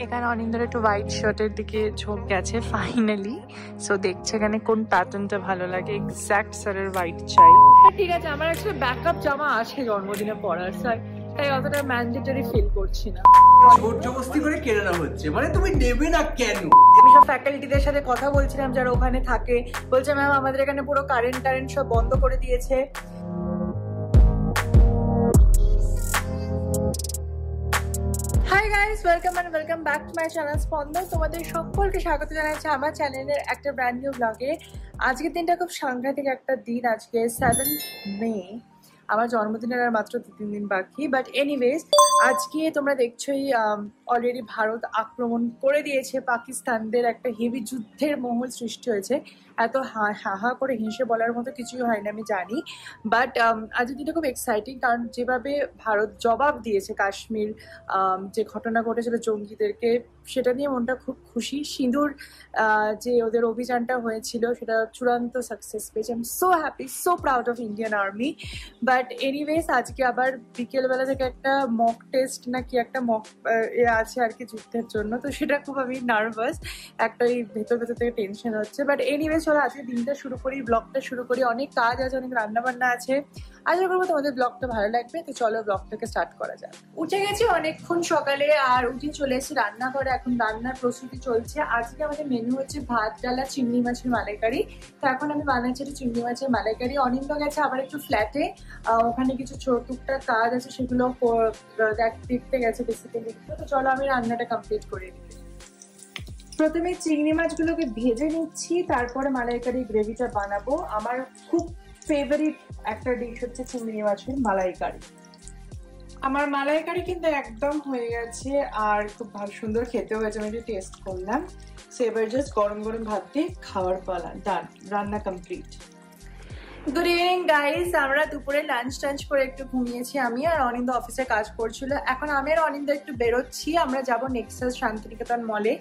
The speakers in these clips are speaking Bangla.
এখানে অনিন্দর একটু হোয়াইট শার্টের দিকে ঝোঁক গেছে ফাইনালি। সো দেখছে এখানে কোন প্যাটার্নটা ভালো লাগে, এক্স্যাক্ট স্যারের হোয়াইট চাই। ঠিক আছে, আমার একটা ব্যাকআপ জামা আছে জন্মদিনে পরার, তাই অতটা ম্যান্ডেটরি ফিল করছি না। জোর জবরদস্তি করে কেড়ে নেওয়া হচ্ছে, মানে তুমি নেবে না কেন? আমি সব ফ্যাকাল্টিদের সাথে কথা বলছিলাম যারা ওখানে থাকে, বলছে ম্যাম আমাদের এখানে পুরো কারেন্ট সব বন্ধ করে দিয়েছে। Hi guys, welcome back to my channel স্পন্দন। তোমাদের সকলকে স্বাগত জানাচ্ছি আমার চ্যানেলের একটা ব্র্যান্ড নিউ ব্লগে। আজকের দিনটা খুব সাংঘাতিক একটা দিন। আজকে 7 মে, আমার জন্মদিনের আর মাত্র 2-3 দিন বাকি। বাট এনিওয়েজ, আজকে তোমরা দেখছোই অলরেডি ভারত আক্রমণ করে দিয়েছে পাকিস্তানদের, একটা হেভি যুদ্ধের মহল সৃষ্টি হয়েছে। এত হা করে হেসে বলার মতো কিছুই হয় না আমি জানি, বাট আজকের দিনটা খুব এক্সাইটিং, কারণ যেভাবে ভারত জবাব দিয়েছে কাশ্মীর যে ঘটনা ঘটেছিল জঙ্গিদেরকে, সেটা নিয়ে মনটা খুব খুশি। সিঁদুর যে ওদের অভিযানটা হয়েছিল সেটা চূড়ান্ত সাকসেস পেয়েছে। I am so happy, so proud of Indian army. But anyways, আজকে আবার বিকেলবেলা থেকে একটা মক টেস্ট না কি একটা মক আছে আর কি যুদ্ধের জন্য, তো সেটা খুব আমি নার্ভাস, একটা এই ভেতর থেকে টেনশন হচ্ছে। বাট এনিওয়েজ চলো আজকে দিনটা শুরু করি, ব্লগটা শুরু করি। অনেক কাজ আছে, অনেক রান্নাবান্না আছে, আশা করবো তোমাদের ব্লগটা ভালো লাগবে। তো চলো ব্লগটাকে স্টার্ট করা যাক। উঠে গেছি অনেকক্ষণ সকালে, আর উঠে চলে এসেছি রান্নাঘরে, এখন রান্নার প্রস্তুতি চলছে। আজকে আমাদের মেনু হচ্ছে ভাত, ডাল আর চিংড়ি মাছের মালাইকারি। তো এখন আমি বানাচ্ছি চিংড়ি মাছের মালাইকারি। অনিন্দ গেছে আবার একটু ফ্ল্যাটে, ওখানে কিছু টুকটাক কাজ আছে, সেগুলো দেখতে গেছে বেসিক্যালি। তো চলো আমি রান্নাটা কমপ্লিট করে দিই। প্রথমে চিংড়ি মাছগুলোকে ভেজে নিচ্ছি, তারপরে মালাইকারি গ্রেভিটা বানাবো। আমার খুব ফেভারিট একটা ডিশ হচ্ছে চিংড়ি মাছের মালাইকারি। আমার মালাইকারি কিন্তু একদম হয়ে গেছে, আর খুব ভালো সুন্দর খেতে হয়েছে। আমি একটু টেস্ট করলাম। সো এবার জাস্ট গরম গরম ভাত দিয়ে খাওয়ার পালা। ডান, রান্না কমপ্লিট। গুড ইভিনিং গাইস, আমরা দুপুরে লাঞ্চ করে একটু ঘুমিয়েছি আমি, আর অনিন্দ অফিসে কাজ করছিল। এখন আমি আর অনিন্দ একটু বেরোচ্ছি, আমরা যাব নেক্সাস শান্তিনিকেতন মলে।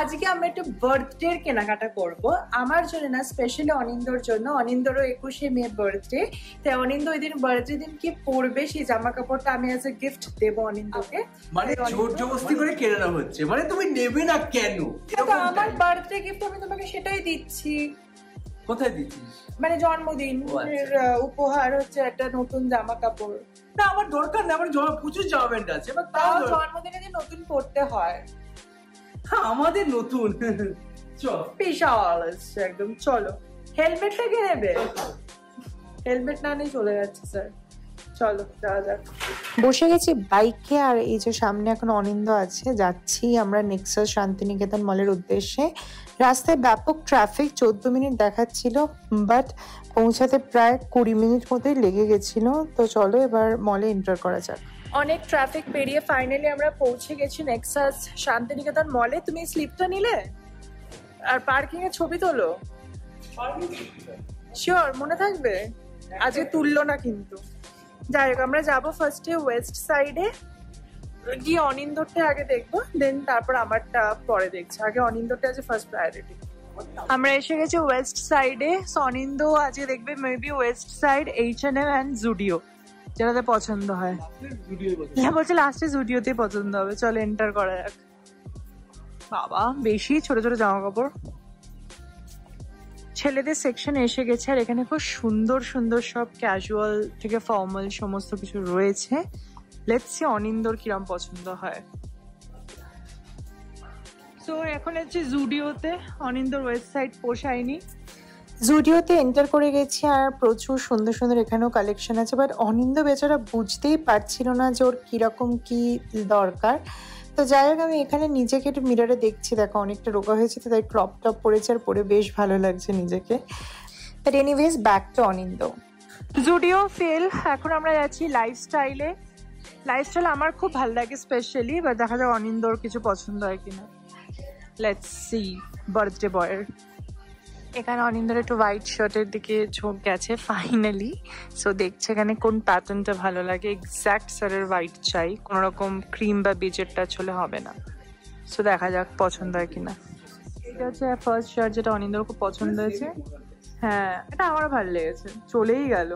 আজকে আমরা একটু বার্থডের কেনাকাটা করব, আমার জন্য না, স্পেশালি অনিন্দর জন্য। অনিন্দরও 21শে মে বার্থডে, তাই অনিন্দ ওই দিন বার্থডে দিন কি পরবে সেই জামা কাপড়টা আমি অ্যাজ এ গিফট দেবো অনিন্দকে। মানে জোর জবরদস্তি করে কেড়ে নেওয়া হচ্ছে, মানে তুমি নেবে না কেন? আমার বার্থডে গিফট আমি তোমাকে সেটাই দিচ্ছি। কোথায় দিচ্ছিস? মানে জন্মদিন উপহার হচ্ছে একটা নতুন জামা কাপড়। না আমার দরকার নেই, আমার প্রচুর জামা প্যান্ট আছে। তাও জন্মদিনে যে নতুন পড়তে হয়। হ্যাঁ আমাদের নতুন। চল বিশাল একদম। চলো হেলমেটটা কে নেবে? হেলমেট না নিয়ে চলে যাচ্ছে স্যার। চলো যাওয়া যাক। বসে গেছি বাইকে, আর এই যে সামনে এখন অনিন্দ আছে। যাচ্ছি আমরা নেক্সাস শান্তিনিকেতন মলের উদ্দেশ্যে। রাস্তায় ব্যাপক ট্রাফিক, 14 মিনিট দেখাচ্ছিল, বাট পৌঁছাতে প্রায় 20 মিনিট মতোই লেগে গেছিল। তো চলো এবার মলে এন্টার করা যাক। অনেক ট্রাফিক পেরিয়ে ফাইনালি আমরা পৌঁছে গেছি নেক্সাস শান্তিনিকেতন মলে। তুমি স্লিপটা নিলে আর পার্কিং এর ছবি তোলো, শিওর মনে থাকবে? আজকে তুললো না কিন্তু। যাই হোক, আমরা যাবো ফার্স্টে ওয়েস্ট সাইডে গিয়ে অনিন্দরটা আগে দেখবো, দেন তারপর আমারটা পরে দেখছি। আগে অনিন্দরটা আছে ফার্স্ট প্রায়োরিটি। আমরা এসে গেছি ওয়েস্ট সাইডে। অনিন্দ আজকে দেখবে maybe West side, H&M and Zudio, যেটাতে পছন্দ হয়। হ্যাঁ বলছে লাস্টে জুডিওতে পছন্দ হবে। চলো এন্টার করা যাক। বাবা বেশি ছোট ছোট জামা কাপড়। ছেলেদের সেকশন এসে গেছে, আর এখানে খুব সুন্দর সুন্দর সব ক্যাজুয়াল থেকে ফর্মাল সমস্ত কিছু রয়েছে। লেটস সি অনিন্দর কিরম পছন্দ হয়। সো এখন হচ্ছে জুডিওতে, অনিন্দর ওয়েস্ট সাইড পোষায়নি। জুডিওতে এন্টার করে গেছি, আর প্রচুর সুন্দর সুন্দর এখানেও কালেকশন আছে। বাট অনিন্দ বেচারা বুঝতেই পারছিল না যে ওর কিরকম কি দরকার। তো যাই হোক, আমি এখানে নিজেকে একটু মিররে দেখছি। দেখো অনেকটা রোগা হয়েছে, তো তাই ক্রপ টপ পরেছে, আর পরে বেশ ভালো লাগছে নিজেকে। But anyways back to Anindo. Zudio fail, এখন আমরা যাচ্ছি লাইফস্টাইলে। লাইফস্টাইল আমার খুব ভালো লাগে স্পেশালি, বা দেখা যাক অনিন্দর কিছু পছন্দ হয় কিনা। লেটস সি বার্থডে বয়ের। এখানে অনিন্দর একটু হোয়াইট শার্টের দিকে ঝোঁক গেছে ফাইনালি। সো দেখছে এখানে কোন প্যাটার্নটা ভালো লাগে, এক্স্যাক্ট স্যারের হোয়াইট চাই, কোনো রকম ক্রিম বা বিচের টাচ হলে হবে না। সো দেখা যাক পছন্দ হয় কিনা। এটা হচ্ছে ফার্স্ট শার্ট, যেটা অনিন্দর খুব পছন্দ হয়েছে। হ্যাঁ এটা আমারও ভালো লেগেছে, চলেই গেল।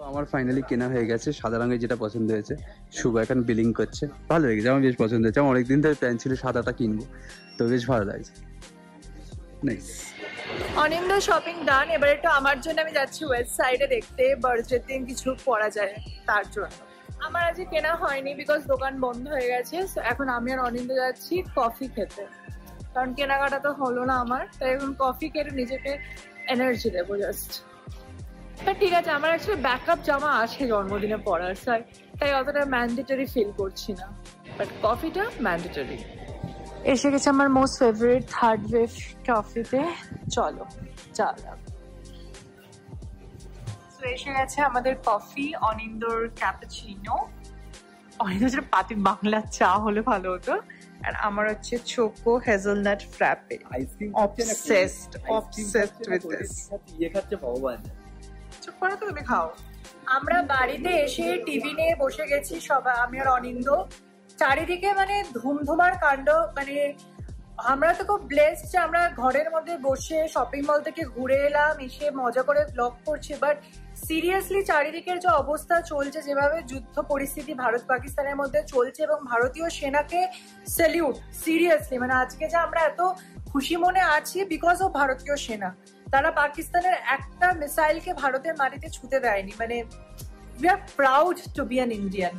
আমার ফাইনালি কেনা হয়ে গেছে, সাদা রঙের যেটা পছন্দ হয়েছে। শুভ এখন বিলিং করছে, ভালো লেগেছে, আমার বেশ পছন্দ হয়েছে। আমার অনেকদিন ধরে প্ল্যান ছিল সাদাটা কিনবো, তো বেশ ভালো লাগছে। নাইস। অনিন্দ শপিং ডান। এবার একটু আমার জন্য আমি যাচ্ছি ওয়েস্ট সাইডে দেখতে, বার্থডে দিন কিছু পরা যায় তার জন্য। আমার আজকে কেনা হয়নি বিকজ দোকান বন্ধ হয়ে গেছে। এখন আমি আর অনিন্দ যাচ্ছি কফি খেতে, কারণ কেনাকাটা তো হলো না আমার, তাই এখন কফি খেতে নিজেকে এনার্জি দেবো জাস্ট। ঠিক আছে, আমার অ্যাকচুয়ালি ব্যাকআপ জামা আছে জন্মদিনে পরার, তাই অতটা ম্যান্ডেটরি ফিল করছি না, বাট কফিটা ম্যান্ডেটরি। এসে গেছে আমার মোস্ট ফেভারিট থার্ড ওয়েভ কফিতে, চলো চালাম। তো এসে গেছে আমাদের কফি, অনিন্দর ক্যাপাচিনো, অনিন্দর পাতি বাংলা চা হলে ভালো হতো, আর আমার হচ্ছে choco hazelnut frappé. Obsessed with this. ইয়ে খাচ্ছে ভগবান। চুপ করো তো, তুমি খাও। আমরা বাড়িতে এসে টিভি নিয়ে বসে গেছি সবাই, আমি আর অনিন্দ। চারিদিকে মানে ধুমধুমার কাণ্ড, মানে আমরা তো খুব ব্লেসড যে আমরা ঘরের মধ্যে বসে শপিং মল থেকে ঘুরে এলাম, এসে মজা করে ব্লগ করছি। বাট সিরিয়াসলি চারিদিকের যে অবস্থা চলছে, যেভাবে যুদ্ধ পরিস্থিতি ভারত পাকিস্তানের মধ্যে চলছে, এবং ভারতীয় সেনাকে স্যালিউট সিরিয়াসলি। মানে আজকে যে আমরা এত খুশি মনে আছি বিকজ অফ ভারতীয় সেনা, তারা পাকিস্তানের একটা মিসাইলকে ভারতের মাটিতে ছুঁতে দেয়নি। মানে we are proud to be an Indian.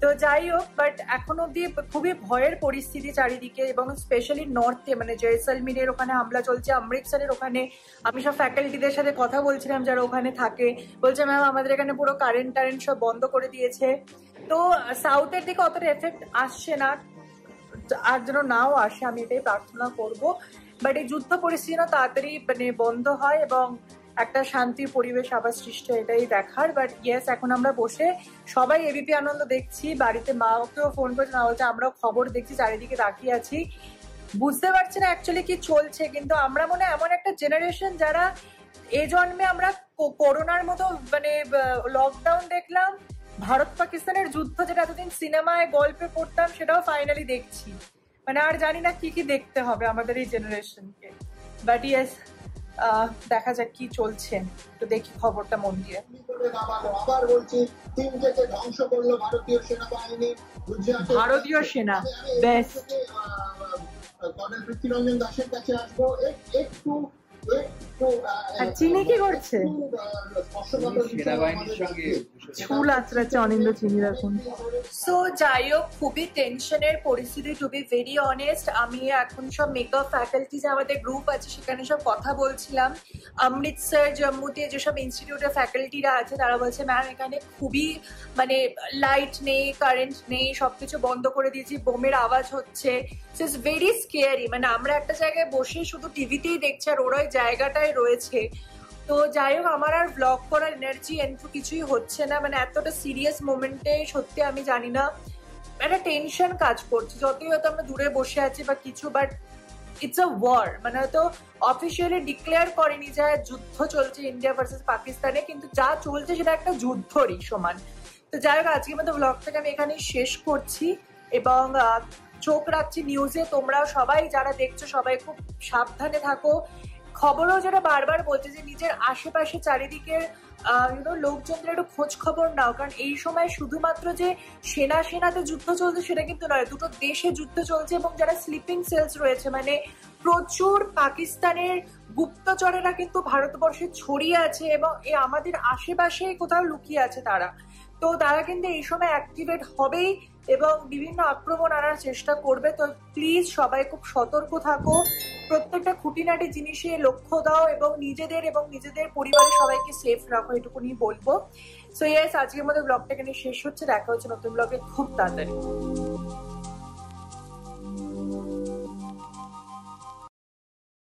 তো যাই হোক, বাট এখন অব্দি খুবই ভয়ের পরিস্থিতি চারিদিকে, এবং স্পেশালি নর্থে, মানে জয়সলমীরের ওখানে হামলা চলছে, অমৃতসরের ওখানে। আমি সব ফ্যাকাল্টিদের সাথে কথা বলছিলাম যারা ওখানে থাকে, বলছে ম্যাম আমাদের এখানে পুরো কারেন্ট সব বন্ধ করে দিয়েছে। তো সাউথের দিকে অতটা এফেক্ট আসছে না, আর যেন নাও আসে, আমি এটাই প্রার্থনা করব। বাট এই যুদ্ধ পরিস্থিতি না তাড়াতাড়ি মানে বন্ধ হয় এবং একটা শান্তির পরিবেশ আবার সৃষ্টি, এটাই দেখার। বাট ইয়েস, এখন আমরা বসে সবাই এবিপি আনন্দ দেখছি, বাড়িতে মাকেও ফোন করেছে, মা বলছে আমরাও খবর দেখছি, চারিদিকে তাকিয়ে আছি, বুঝতে পারছি না অ্যাকচুয়ালি কি চলছে। কিন্তু আমরা মনে হয় এমন একটা জেনারেশন যারা এ জন্মে আমরা করোনার মতো মানে লকডাউন দেখলাম, ভারত পাকিস্তানের যুদ্ধ যেটা এতদিন সিনেমায় গল্পে পড়তাম সেটাও ফাইনালি দেখছি। মানে আর জানি না কি দেখতে হবে আমাদের এই জেনারেশনকে। বাট ইয়েস, দেখা যাক কি চলছে, তো দেখি খবরটা মন দিয়ে। আবার বলছি, তিনজনকে ধ্বংস করলো ভারতীয় সেনাবাহিনী। ভারতীয় সেনা বেশ। কর্নেল পৃথ্বীরঞ্জন দাসের কাছে আসবো একটু। চিনি কি করছে? চুল আঁচড়াচ্ছে অনিন্দ চিনি রাখুন। সো যাই হোক, খুবই টেনশনের পরিস্থিতি, টু বি ভেরি অনেস্ট। আমি এখন সব মেকআপ ফ্যাকাল্টি যে আমাদের গ্রুপ আছে সেখানে সব কথা বলছিলাম। অমৃতসর, জম্মুতে যেসব ইনস্টিটিউটের ফ্যাকাল্টিরা আছে তারা বলছে ম্যাম এখানে খুবই মানে লাইট নেই, কারেন্ট নেই, সবকিছু বন্ধ করে দিয়েছি, বোমের আওয়াজ হচ্ছে। So it's very scary. মানে আমরা একটা জায়গায় বসে শুধু টিভিতেই দেখছি আর ওরা ওই জায়গাটায় রয়েছে। তো যাই হোক, আমার আর ব্লগ করার এনার্জি এন্টু কিছুই হচ্ছে না। মানে এতটা সিরিয়াস মোমেন্টে সত্যি আমি জানি না, একটা টেনশন কাজ করছে। যতই হয়তো আমরা দূরে বসে আছি বা কিছু, বাট ইটস আ ওয়ার। মানে হয়তো অফিসিয়ালি ডিক্লেয়ার করেনি যে যুদ্ধ চলছে ইন্ডিয়া ভার্সেস পাকিস্তানে, কিন্তু যা চলছে সেটা একটা যুদ্ধরই সমান। তো যাই হোক, আজকের মতো ব্লগটাকে আমি এখানেই শেষ করছি এবং চোখ রাখছি নিউজে। তোমরাও সবাই যারা দেখছো সবাই খুব সাবধানে থাকো। খবরও যেটা বারবার বলছে যে নিজের আশেপাশে চারিদিকের লোকজনদের একটু খোঁজ খবর নাও, কারণ এই সময় শুধুমাত্র যে সেনাতে যুদ্ধ চলছে সেটা কিন্তু নয়, দুটো দেশে যুদ্ধ চলছে এবং যারা স্লিপিং সেলস রয়েছে, মানে প্রচুর পাকিস্তানের গুপ্তচরেরা কিন্তু ভারতবর্ষে ছড়িয়ে আছে এবং আমাদের আশেপাশে কোথাও লুকিয়ে আছে তারা। তো তারা কিন্তু এই সময় অ্যাক্টিভেট হবেই এবং বিভিন্ন আক্রমণ আনার চেষ্টা করবে। তো প্লিজ সবাই খুব সতর্ক থাকো, প্রত্যেকটা খুঁটিনাটি জিনিসে লক্ষ্য দাও এবং নিজেদের পরিবারের সবাইকে সেফ রাখো, এটুকুনি বলবো। সো ইয়েস, আজকের মতো ব্লগটা এখানে শেষ হচ্ছে। দেখা হচ্ছে নতুন ব্লগে খুব তাড়াতাড়ি।